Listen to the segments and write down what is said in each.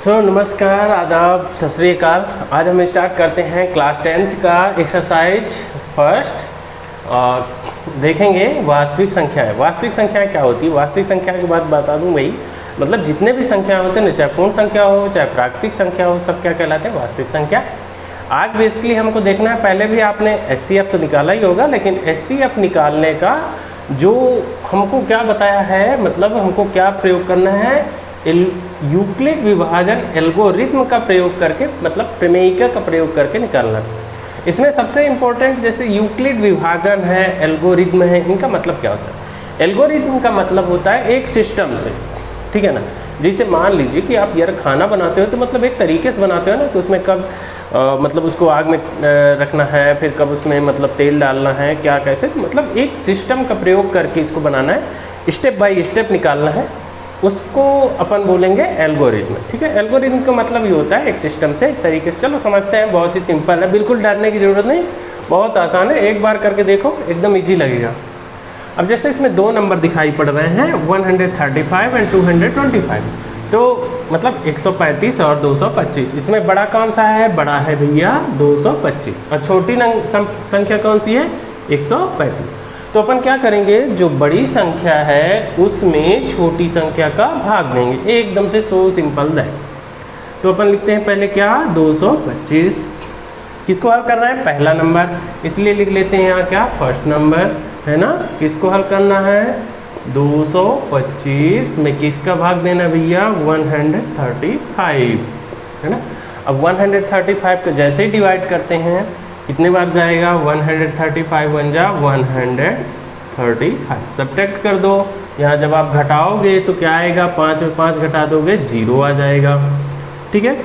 नमस्कार, आदाब, सत श्री अकाल। आज हम स्टार्ट करते हैं क्लास 10th का एक्सरसाइज फर्स्ट और देखेंगे वास्तविक संख्याएं। वास्तविक संख्याएं क्या होती है? वास्तविक संख्या की बात बता दूं भाई, मतलब जितने भी संख्या होते हैं ना, चाहे पूर्ण संख्या हो चाहे प्राकृतिक संख्या हो, सब क्या कहलाते हैं? वास्तविक संख्या। आज बेसिकली हमको देखना है, पहले भी आपने SCF तो निकाला ही होगा, लेकिन SCF निकालने का जो हमको क्या बताया है, मतलब हमको क्या प्रयोग करना है, यूक्लिड विभाजन एल्गोरिथम का प्रयोग करके, मतलब प्रमेयिका का प्रयोग करके निकालना। इसमें सबसे इम्पोर्टेंट जैसे यूक्लिड विभाजन है, एल्गोरिथम है, इनका मतलब क्या होता है? एल्गोरिथम का मतलब होता है एक सिस्टम से, ठीक है ना। जैसे मान लीजिए कि आप यार खाना बनाते हो तो मतलब एक तरीके से बनाते हो ना, कि उसमें कब मतलब उसको आग में रखना है, फिर कब उसमें मतलब तेल डालना है, क्या कैसे, मतलब एक सिस्टम का प्रयोग करके इसको बनाना है, स्टेप बाय स्टेप निकालना है, उसको अपन बोलेंगे एल्गोरिथम, ठीक है। एल्गोरिथम का मतलब ये होता है एक सिस्टम से, एक तरीके से। चलो समझते हैं, बहुत ही सिंपल है, बिल्कुल डरने की ज़रूरत नहीं, बहुत आसान है, एक बार करके देखो एकदम इजी लगेगा। अब जैसे इसमें दो नंबर दिखाई पड़ रहे हैं 135 एंड 225, तो मतलब 135 और 225, इसमें बड़ा कौन सा है? बड़ा है भैया 225, और छोटी संख्या कौन सी है? 135। तो अपन क्या करेंगे, जो बड़ी संख्या है उसमें छोटी संख्या का भाग देंगे, एकदम से सो सिंपल दैट। तो अपन लिखते हैं पहले क्या, 225। किसको हल करना है? पहला नंबर, इसलिए लिख लेते हैं यहाँ क्या, फर्स्ट नंबर, है ना। किसको हल करना है? 225 में किसका भाग देना भैया? 135, है ना। अब 135 को जैसे ही डिवाइड करते हैं कितने बार जाएगा? 135 बन जा 135, सब्ट्रैक्ट कर दो। यहाँ जब आप घटाओगे तो क्या आएगा? 5 में 5 घटा दोगे 0 आ जाएगा, ठीक है।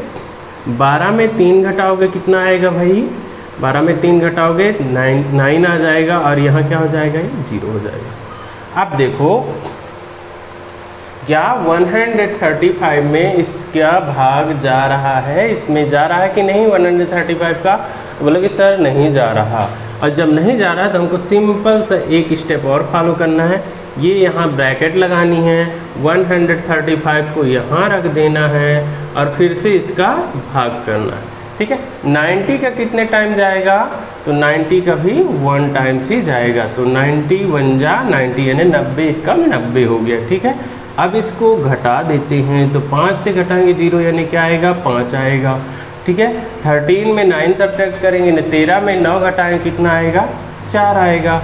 12 में 3 घटाओगे कितना आएगा भाई? 12 में 3 घटाओगे 9 आ जाएगा, और यहाँ क्या हो जाएगा? ये 0 हो जाएगा। अब देखो क्या 135 में इसका भाग जा रहा है, इसमें जा रहा है कि नहीं 135 का? बोलोगे सर नहीं जा रहा। और जब नहीं जा रहा है तो हमको सिंपल सा एक स्टेप और फॉलो करना है, ये यहाँ ब्रैकेट लगानी है, 135 को यहाँ रख देना है, और फिर से इसका भाग करना है, ठीक है। 90 का कितने टाइम जाएगा? तो 90 का भी 1 टाइम्स ही जाएगा, तो 90 1 जा 90, यानी 90 कम 90 हो गया, ठीक है। अब इसको घटा देते हैं, तो 5 से घटाएंगे 0, यानी क्या आएगा? 5 आएगा, ठीक है। 13 में 9 सब्ट्रैक्ट करेंगे ना, 13 में 9 घटाएंगे कितना आएगा? 4 आएगा।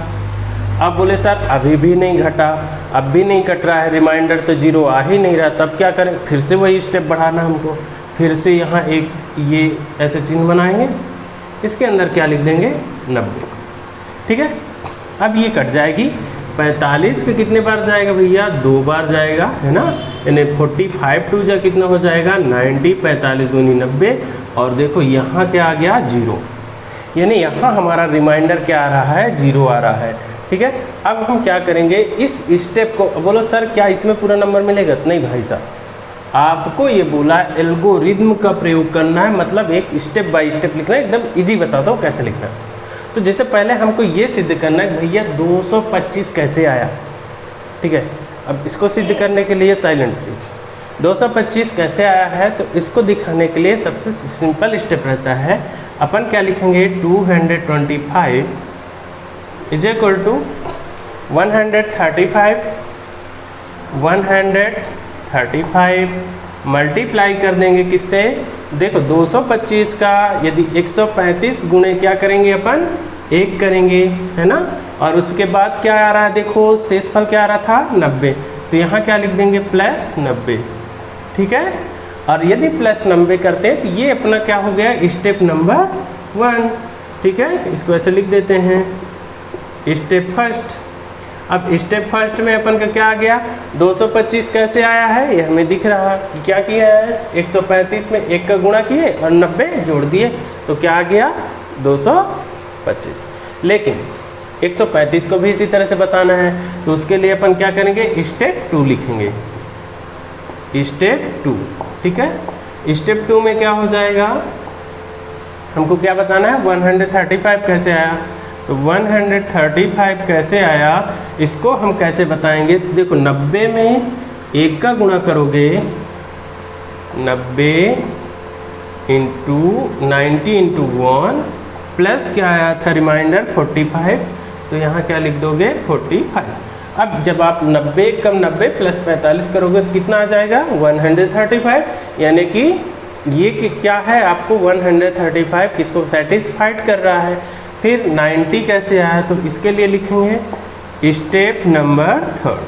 अब बोले सर अभी भी नहीं घटा, अब भी नहीं कट रहा है, रिमाइंडर तो 0 आ ही नहीं रहा, तब क्या करें? फिर से वही स्टेप बढ़ाना हमको, फिर से यहाँ एक ये ऐसे चिन्ह बनाएंगे, इसके अंदर क्या लिख देंगे? 90, ठीक है। अब ये कट जाएगी, 45 के कितने बार जाएगा भैया? 2 बार जाएगा, है ना। यानी 45 2 जा कितना हो जाएगा? 90, 45 दूनी 90, और देखो यहाँ क्या आ गया? 0, यानी यहाँ हमारा रिमाइंडर क्या आ रहा है? 0 आ रहा है, ठीक है। अब हम क्या करेंगे, इस स्टेप को, बोलो सर क्या इसमें पूरा नंबर मिलेगा? नहीं भाई साहब, आपको ये बोला एल्गोरिथम का प्रयोग करना है, मतलब एक स्टेप बाय स्टेप लिखना है, एकदम इजी बताता हूँ कैसे लिखना है। तो जैसे पहले हमको ये सिद्ध करना है भैया 225 कैसे आया, ठीक है। अब इसको सिद्ध करने के लिए साइलेंट प्लीज, 225 कैसे आया है, तो इसको दिखाने के लिए सबसे सिंपल स्टेप रहता है, अपन क्या लिखेंगे? 225 इज इक्वल टू 135 मल्टीप्लाई कर देंगे किससे? देखो 225 का यदि 135 गुणे क्या करेंगे अपन? 1 करेंगे, है ना। और उसके बाद क्या आ रहा है? देखो शेषफल क्या आ रहा था? 90, तो यहाँ क्या लिख देंगे? प्लस 90, ठीक है। और यदि प्लस 90 करते हैं तो ये अपना क्या हो गया? स्टेप नंबर 1, ठीक है। इसको ऐसे लिख देते हैं, स्टेप फर्स्ट। अब स्टेप फर्स्ट में अपन का क्या आ गया? 225 कैसे आया है? ये हमें दिख रहा है कि क्या किया है, 135 में 1 का गुणा किए और 90 जोड़ दिए, तो क्या आ गया? 225। लेकिन 135 को भी इसी तरह से बताना है, तो उसके लिए अपन क्या करेंगे? स्टेप 2 लिखेंगे, स्टेप 2, ठीक है। स्टेप 2 में क्या हो जाएगा? हमको क्या बताना है? 135 कैसे आया, तो 135 कैसे आया इसको हम कैसे बताएंगे? तो देखो 90 में 1 का गुणा करोगे 90 इंटू 90 इंटू 1 प्लस क्या आया था रिमाइंडर 45, तो यहाँ क्या लिख दोगे 45। अब जब आप 90 कम 90 प्लस 45 करोगे तो कितना आ जाएगा 135, यानी कि ये क्या है आपको 135 किसको सेटिस्फाइड कर रहा है। फिर 90 कैसे आया, तो इसके लिए लिखेंगे स्टेप नंबर 3।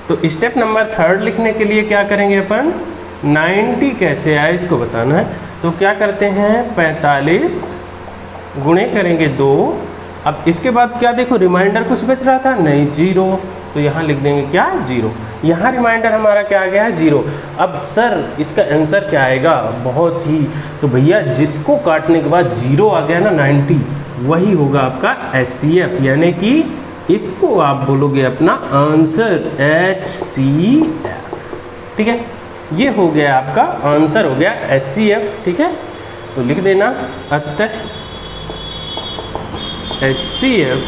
तो स्टेप नंबर 3 लिखने के लिए क्या करेंगे अपन, 90 कैसे आया इसको बताना है। तो क्या करते हैं 45 गुणे करेंगे 2। अब इसके बाद क्या देखो रिमाइंडर कुछ बच रहा था नहीं 0, तो यहाँ लिख देंगे क्या 0। यहाँ रिमाइंडर हमारा क्या आ गया है 0। अब सर इसका आंसर क्या आएगा, बहुत ही, तो भैया जिसको काटने के बाद 0 आ गया ना 90, वही होगा आपका HCF, यानी कि इसको आप बोलोगे अपना आंसर HCF। ठीक है, ये हो गया आपका आंसर हो गया HCF। ठीक है, तो लिख देना अतः HCF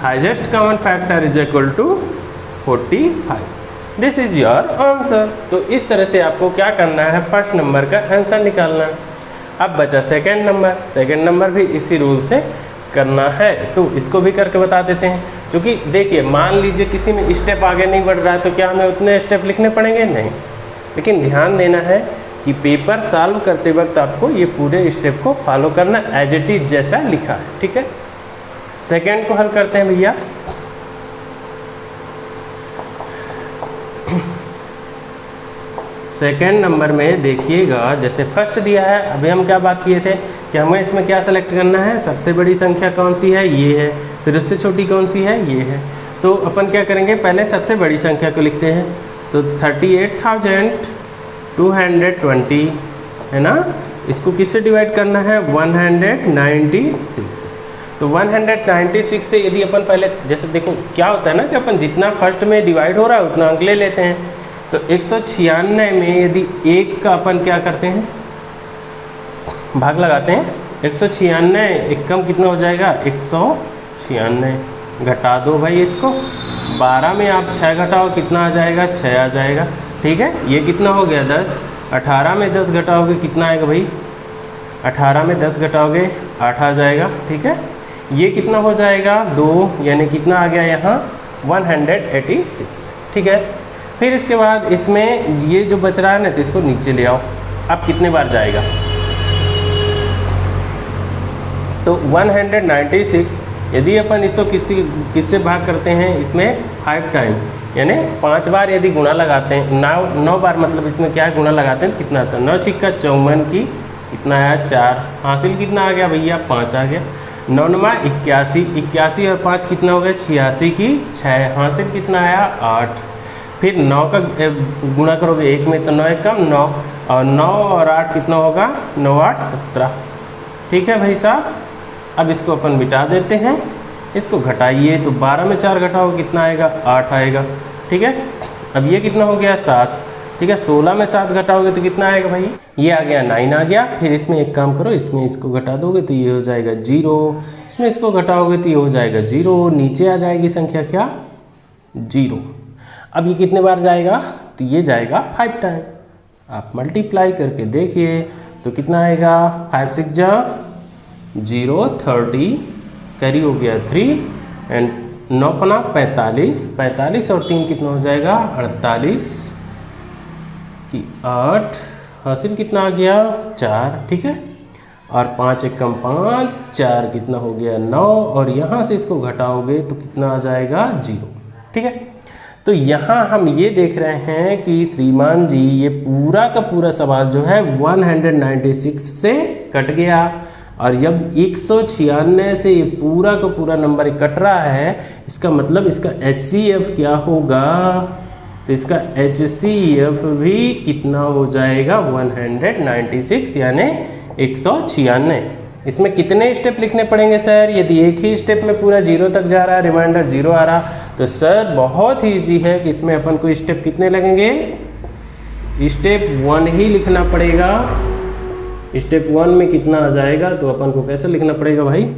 highest common factor is equal to 45। This is your answer. तो इस तरह से आपको क्या करना है, फर्स्ट नंबर का आंसर निकालना है। अब बचा सेकंड नंबर, सेकंड नंबर भी इसी रूल से करना है, तो इसको भी करके बता देते हैं। क्योंकि देखिए मान लीजिए किसी में स्टेप आगे नहीं बढ़ रहा है, तो क्या हमें उतने स्टेप लिखने पड़ेंगे, नहीं। लेकिन ध्यान देना है कि पेपर सॉल्व करते वक्त आपको ये पूरे स्टेप को फॉलो करना एज इट इज जैसा लिखा है। ठीक है, सेकेंड को हल करते हैं भैया। सेकेंड नंबर में देखिएगा जैसे फर्स्ट दिया है, अभी हम क्या बात किए थे कि हमें इसमें क्या सेलेक्ट करना है, सबसे बड़ी संख्या कौन सी है, ये है, फिर उससे छोटी कौन सी है, ये है। तो अपन क्या करेंगे, पहले सबसे बड़ी संख्या को लिखते हैं। तो 38,220 है ना, इसको किससे डिवाइड करना है 196। तो 196 से यदि अपन पहले जैसे देखो क्या होता है ना कि अपन जितना फर्स्ट में डिवाइड हो रहा है उतना अंक ले लेते हैं। तो 196 में यदि एक का अपन क्या करते हैं भाग लगाते हैं, 196 एक कम कितना हो जाएगा 196, घटा दो भाई इसको, 12 में आप 6 घटाओ कितना आ जाएगा 6 आ जाएगा। ठीक है, ये कितना हो गया 10, 18 में 10 घटाओगे कितना आएगा भाई, 18 में 10 घटाओगे 8 आ जाएगा। ठीक है, ये कितना हो जाएगा 2, यानी कितना आ गया यहाँ 186। ठीक है, फिर इसके बाद इसमें ये जो बच रहा है ना, तो इसको नीचे ले आओ। अब कितने बार जाएगा, तो 196 यदि अपन इसको किससे भाग करते हैं, इसमें 5 टाइम यानी 5 बार यदि गुणा लगाते हैं, 9 बार मतलब इसमें क्या गुणा लगाते हैं, कितना आता है 9 छिक्का 54 की कितना आया 4, हासिल कितना आ गया भैया 5 आ गया। 9 नमा 81, 81 और 5 कितना हो गया 86 की 6, हासिल कितना आया 8। फिर 9 का गुणा करोगे 1 में तो 9 कम 9, और 9 और 8 कितना होगा 9 8 17। ठीक है भाई साहब, अब इसको अपन मिटा देते हैं, इसको घटाइए तो 12 में 4 घटाओ कितना आएगा 8 आएगा। ठीक है, अब ये कितना हो गया 7। ठीक है, 16 में 7 घटाओगे तो कितना आएगा भाई, ये आ गया 9 आ गया। फिर इसमें एक काम करो, इसमें इसको घटा दोगे तो ये हो जाएगा 0, इसमें इसको घटाओगे तो ये हो जाएगा 0, नीचे आ जाएगी संख्या क्या 0। अब ये कितने बार जाएगा, तो ये जाएगा 5 टाइम। आप मल्टीप्लाई करके देखिए तो कितना आएगा, 5 6 जा 0 30, कैरी हो गया 3 एंड 9 पना 45, 45 और 3 कितना हो जाएगा 48 की 8, हासिल कितना आ गया 4। ठीक है, और 5 एक कम 5, 4 कितना हो गया 9, और यहाँ से इसको घटाओगे तो कितना आ जाएगा 0। ठीक है, तो यहाँ हम ये देख रहे हैं कि श्रीमान जी ये पूरा का पूरा सवाल जो है 196 से कट गया, और जब 196 से ये पूरा का पूरा नंबर कट रहा है, इसका मतलब इसका HCF क्या होगा, तो इसका HCF भी कितना हो जाएगा 196 यानी 196। इसमें कितने स्टेप लिखने पड़ेंगे सर, यदि एक ही स्टेप में पूरा 0 तक जा रहा है, रिमाइंडर 0 आ रहा, तो सर बहुत ही ईजी है कि इसमें अपन को स्टेप कितने लगेंगे, स्टेप 1 ही लिखना पड़ेगा। स्टेप 1 में कितना आ जाएगा, तो अपन को कैसे लिखना पड़ेगा भाई,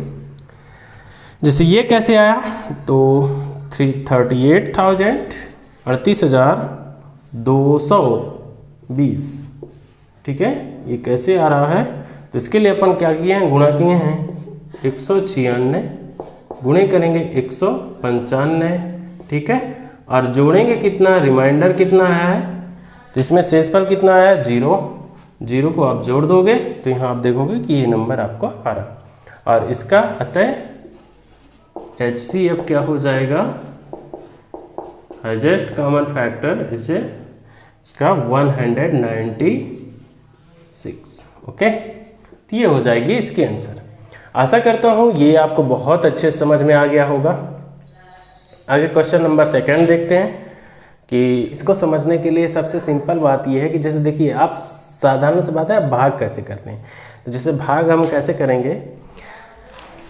जैसे ये कैसे आया, तो 38,000 38,000 220, ठीक है। ये कैसे आ रहा है, तो इसके लिए अपन क्या किए हैं, गुणा किए हैं 196 गुणे करेंगे 195, ठीक है। और जोड़ेंगे कितना, रिमाइंडर कितना है, तो इसमें शेषफल कितना है 0, 0 को आप जोड़ दोगे तो यहाँ आप देखोगे कि ये नंबर आपको आ रहा। और इसका अतः HCF क्या हो जाएगा, हाईएस्ट कॉमन फैक्टर इज इसका 196। ओके, तो ये हो जाएगी इसकी आंसर। आशा करता हूँ ये आपको बहुत अच्छे समझ में आ गया होगा। आगे क्वेश्चन नंबर 2 देखते हैं कि इसको समझने के लिए सबसे सिंपल बात ये है कि जैसे देखिए, आप साधारण सी बात है, आप भाग कैसे करते हैं। तो जैसे भाग हम कैसे करेंगे,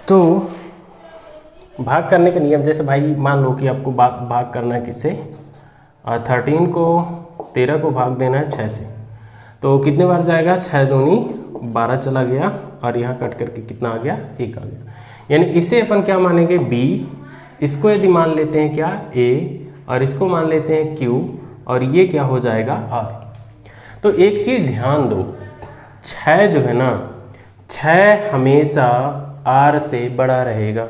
तो भाग करने के नियम, जैसे भाई मान लो कि आपको भाग करना है किससे, 13 को 13 को भाग देना है 6 से, तो कितने बार जाएगा, 6 दूनी 12 चला गया, और यहाँ कट करके कितना आ गया, 1 आ गया। यानी इसे अपन क्या मानेंगे, B, इसको यदि मान लेते हैं क्या, A, और इसको मान लेते हैं Q, और ये क्या हो जाएगा R। तो एक चीज़ ध्यान दो, 6 जो है ना, 6 हमेशा R से बड़ा रहेगा,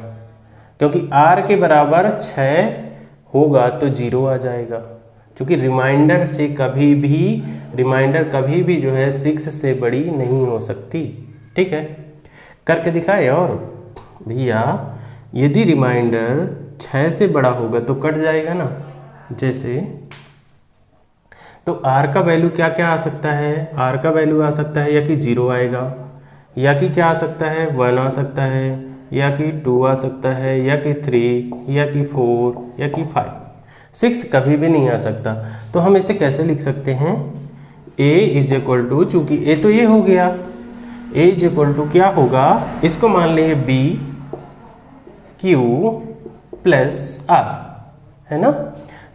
क्योंकि R के बराबर 6 होगा तो 0 आ जाएगा, क्योंकि रिमाइंडर कभी भी जो है 6 से बड़ी नहीं हो सकती, ठीक है। करके दिखाए, और भैया यदि रिमाइंडर 6 से बड़ा होगा तो कट जाएगा ना, जैसे तो R का वैल्यू क्या क्या आ सकता है, R का वैल्यू आ सकता है या कि 0 आएगा, या कि क्या आ सकता है, 1 आ सकता है, या कि 2 आ सकता है, या कि 3, या कि 4, या कि 5, 6 कभी भी नहीं आ सकता। तो हम इसे कैसे लिख सकते हैं, A इज इक्वल टू, चूँकि A तो ये हो गया, A इज इक्वल टू क्या होगा, इसको मान लेंगे B Q प्लस R, है ना।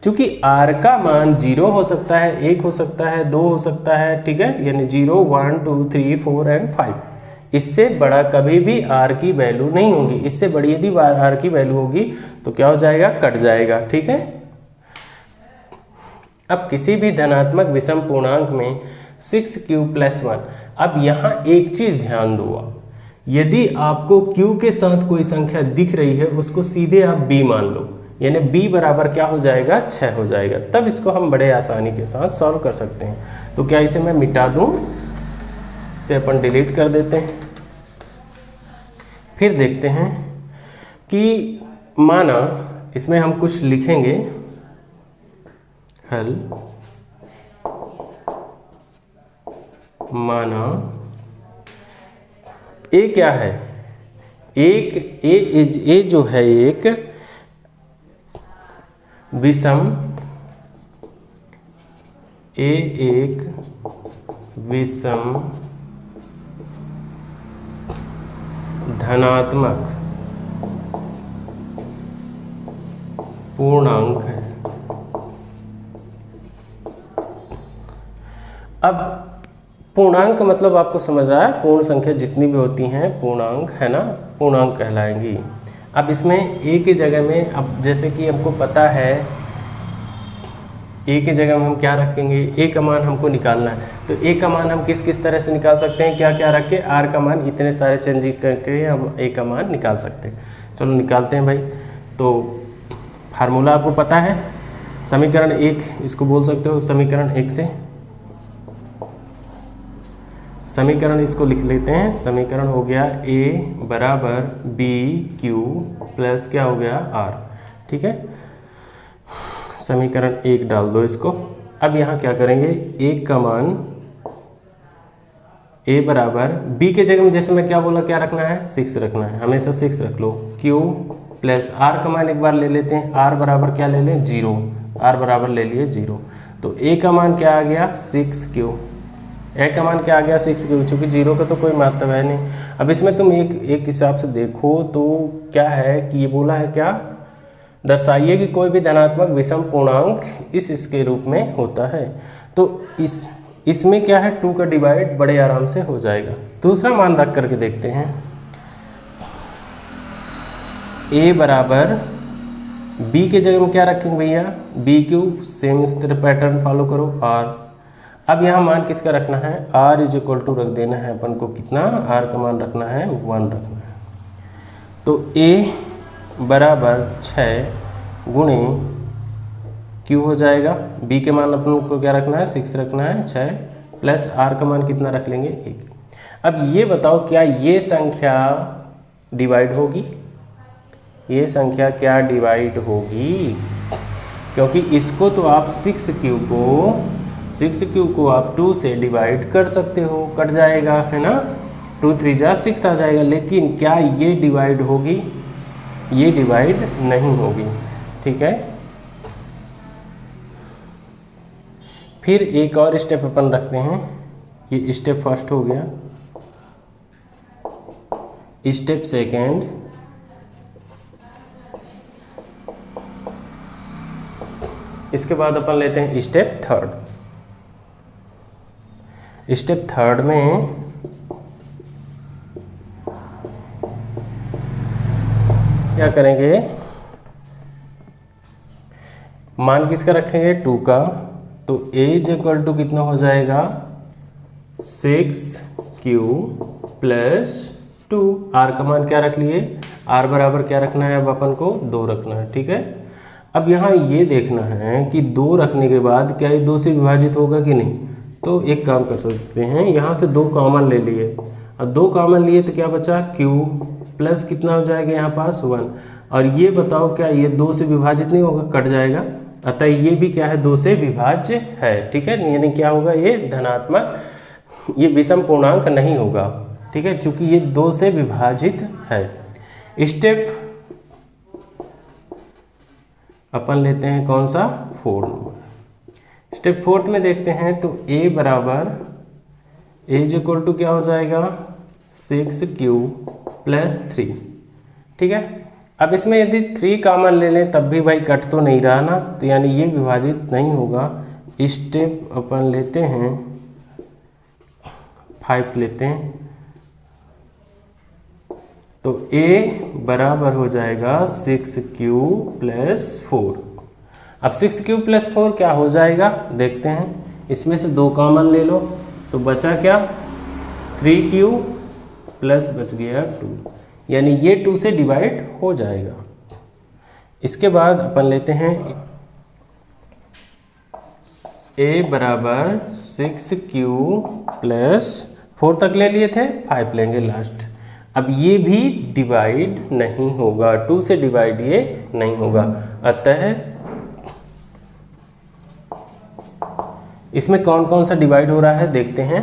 चूँकि R का मान 0 हो सकता है, 1 हो सकता है, 2 हो सकता है, ठीक है, यानी 0, 1, 2, 3, 4 एंड 5। इससे बड़ा कभी भी R की वैल्यू नहीं होगी। इससे बड़ी यदि R की वैल्यू होगी तो क्या हो जाएगा, कट जाएगा, ठीक है। अब किसी भी धनात्मक विषम पूर्णांक में 6Q प्लस 1, अब यहाँ एक चीज़ ध्यान दो आप, यदि आपको Q के साथ कोई संख्या दिख रही है उसको सीधे आप B मान लो, यानी B बराबर क्या हो जाएगा, 6 हो जाएगा। तब इसको हम बड़े आसानी के साथ सॉल्व कर सकते हैं। तो क्या इसे मैं मिटा दूँ, इसे अपन डिलीट कर देते हैं। फिर देखते हैं कि माना इसमें हम कुछ लिखेंगे, हल माना ए क्या है, ए जो है एक विषम, ए एक विषम धनात्मक पूर्णांक है। अब पूर्णांक मतलब आपको समझ रहा है, पूर्ण संख्या जितनी भी होती हैं पूर्णांक, है ना, पूर्णांक कहलाएंगी। अब इसमें ए की जगह में, अब जैसे कि हमको पता है ए की जगह में हम क्या रखेंगे, ए का मान हमको निकालना है। तो ए का मान हम किस किस तरह से निकाल सकते हैं, क्या क्या रख के, आर का मान इतने सारे चेंज करके हम ए का मान निकाल सकते हैं। चलो निकालते हैं भाई। तो फार्मूला आपको पता है, समीकरण 1 इसको बोल सकते हो, समीकरण 1 से समीकरण इसको लिख लेते हैं। समीकरण हो गया A बराबर BQ प्लस क्या हो गया R, ठीक है। समीकरण 1 डाल दो इसको। अब यहाँ क्या करेंगे, एक का मान A बराबर B के जगह में जैसे मैं क्या बोला, क्या रखना है, 6 रखना है, हमेशा 6 रख लो। Q प्लस R का मान एक बार ले लेते हैं, R बराबर क्या ले लें, 0, R बराबर ले लिए 0। तो A का मान क्या आ गया, 6Q, ए का मान क्या आ गया, 6Q, चूँकि 0 का तो कोई महत्व है नहीं। अब इसमें तुम एक हिसाब से देखो तो क्या है कि ये बोला है क्या, दर्शाइए कि कोई भी धनात्मक विषम पूर्णांक इसके रूप में होता है। तो इसमें क्या है, 2 का डिवाइड बड़े आराम से हो जाएगा। दूसरा मान रख करके देखते हैं, A बराबर बी के जगह में क्या रखेंगे भैया, बी क्यूब, सेम इस तरह पैटर्न फॉलो करो। आर, अब यहाँ मान किसका रखना है, आर इज इक्वल टू रख देना है अपन को कितना, आर का मान रखना है 1 रखना है। तो ए बराबर 6 गुणे क्यू हो जाएगा, बी के मान अपन को क्या रखना है 6 रखना है, 6 प्लस आर का मान कितना रख लेंगे 1। अब ये बताओ क्या ये संख्या डिवाइड होगी, ये संख्या क्या डिवाइड होगी, क्योंकि इसको तो आप 6 क्यू को आप 2 से डिवाइड कर सकते हो, कट जाएगा है ना, 2 3 जा 6 आ जाएगा। लेकिन क्या ये डिवाइड होगी, ये डिवाइड नहीं होगी, ठीक है। फिर एक और स्टेप अपन रखते हैं, ये स्टेप फर्स्ट हो गया, स्टेप सेकेंड, इसके बाद अपन लेते हैं स्टेप थर्ड। स्टेप थर्ड में क्या करेंगे, मान किसका रखेंगे 2 का, तो a इज इक्वल टू कितना हो जाएगा 6q प्लस 2, r का मान क्या रख लिए, r बराबर क्या रखना है, अब अपन को 2 रखना है, ठीक है। अब यहाँ ये देखना है कि 2 रखने के बाद क्या ये 2 से विभाजित होगा कि नहीं, तो एक काम कर सकते हैं, यहाँ से 2 कॉमन ले लिए, और 2 कॉमन लिए तो क्या बचा q प्लस कितना हो जाएगा यहाँ पास 1, और ये बताओ क्या ये 2 से विभाजित नहीं होगा, कट जाएगा, अतः ये भी क्या है 2 से विभाज्य है, ठीक है। यानी क्या होगा, ये धनात्मक, ये विषम पूर्णांक नहीं होगा, ठीक है, चूंकि ये 2 से विभाजित है। स्टेप अपन लेते हैं कौन सा, 4 नंबर। स्टेप फोर्थ में देखते हैं, तो a बराबर a इज इक्वल टू क्या हो जाएगा 6q प्लस 3, ठीक है। अब इसमें यदि 3 कॉमन ले लें तब भी भाई कट तो नहीं रहा ना, तो यानी ये विभाजित नहीं होगा। स्टेप अपन लेते हैं 5 लेते हैं, तो a बराबर हो जाएगा 6q प्लस 4। अब 6q प्लस 4 क्या हो जाएगा देखते हैं, इसमें से 2 कॉमन ले लो तो बचा क्या 3q प्लस बच गया 2, यानी ये 2 से डिवाइड हो जाएगा। इसके बाद अपन लेते हैं a बराबर 6q प्लस 4 तक ले लिए थे, 5 लेंगे लास्ट। अब ये भी डिवाइड नहीं होगा, 2 से डिवाइड ये नहीं होगा, अतः इसमें कौन कौन सा डिवाइड हो रहा है देखते हैं।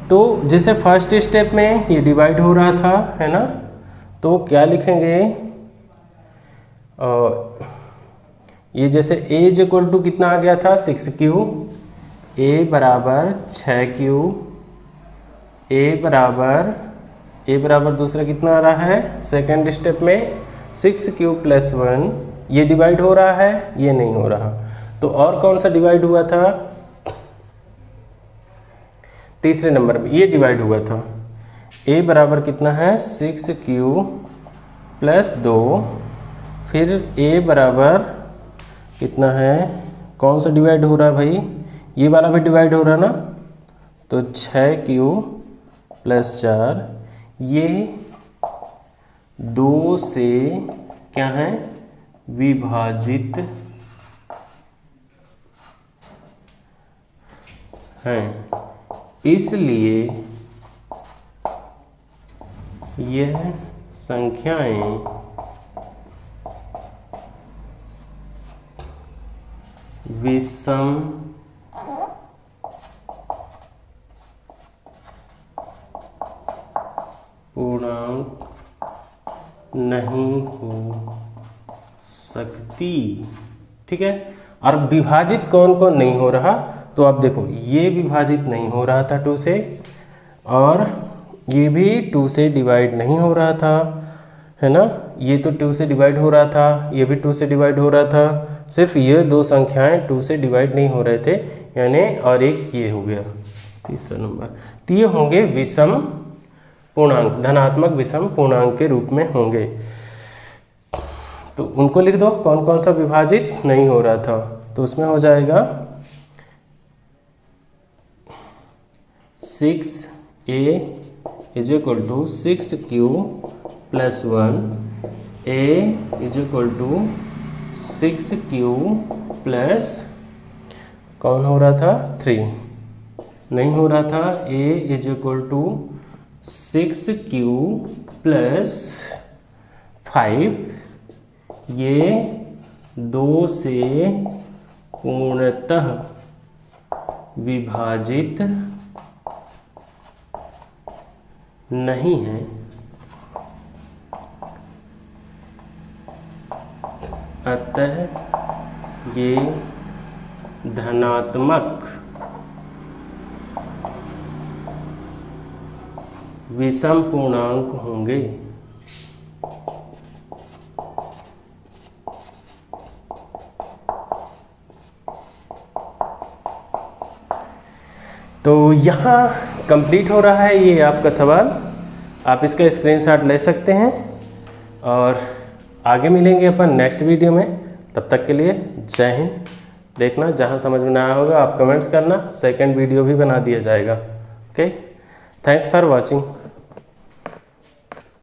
तो जैसे फर्स्ट स्टेप में ये डिवाइड हो रहा था है ना, तो क्या लिखेंगे, ये जैसे a इज इक्वल टू कितना आ गया था 6q, a बराबर 6q, a बराबर दूसरा कितना आ रहा है सेकेंड स्टेप में 6q प्लस 1, ये डिवाइड हो रहा है, ये नहीं हो रहा। तो और कौन सा डिवाइड हुआ था, तीसरे नंबर में ये डिवाइड हुआ था, a बराबर कितना है 6q प्लस 2, फिर a बराबर कितना है, कौन सा डिवाइड हो रहा है भाई, ये वाला भी डिवाइड हो रहा है ना, तो 6q प्लस 4, ये 2 से क्या है विभाजित है, इसलिए यह संख्याएं विषम पूर्णांक नहीं हो सकती, ठीक है। और विभाजित कौन कौन नहीं हो रहा, तो आप देखो ये विभाजित नहीं हो रहा था 2 से, और ये भी 2 से डिवाइड नहीं हो रहा था, है ना, ये तो 2 से डिवाइड हो रहा था, ये भी 2 से डिवाइड हो रहा था, सिर्फ ये 2 संख्याएं 2 से डिवाइड नहीं हो रहे थे, यानी और एक ये हो गया तीसरा नंबर। तो ये होंगे विषम पूर्णांक, धनात्मक विषम पूर्णांक के रूप में होंगे। तो तो उनको लिख दो कौन कौन सा विभाजित नहीं हो रहा था। तो उसमें हो जाएगा 6a is equal to 6q plus 1, a is equal to 6q plus कौन हो रहा था 3, नहीं हो रहा था a is equal to 6q plus 5, ये 2 से पूर्णतः विभाजित नहीं है, अतः ये धनात्मक विषम पूर्णांक होंगे। तो यहाँ कंप्लीट हो रहा है ये आपका सवाल, आप इसका स्क्रीनशॉट ले सकते हैं और आगे मिलेंगे अपन नेक्स्ट वीडियो में। तब तक के लिए जय हिंद। देखना जहाँ समझ में ना आया होगा आप कमेंट्स करना, सेकंड वीडियो भी बना दिया जाएगा। Okay, thanks for watching.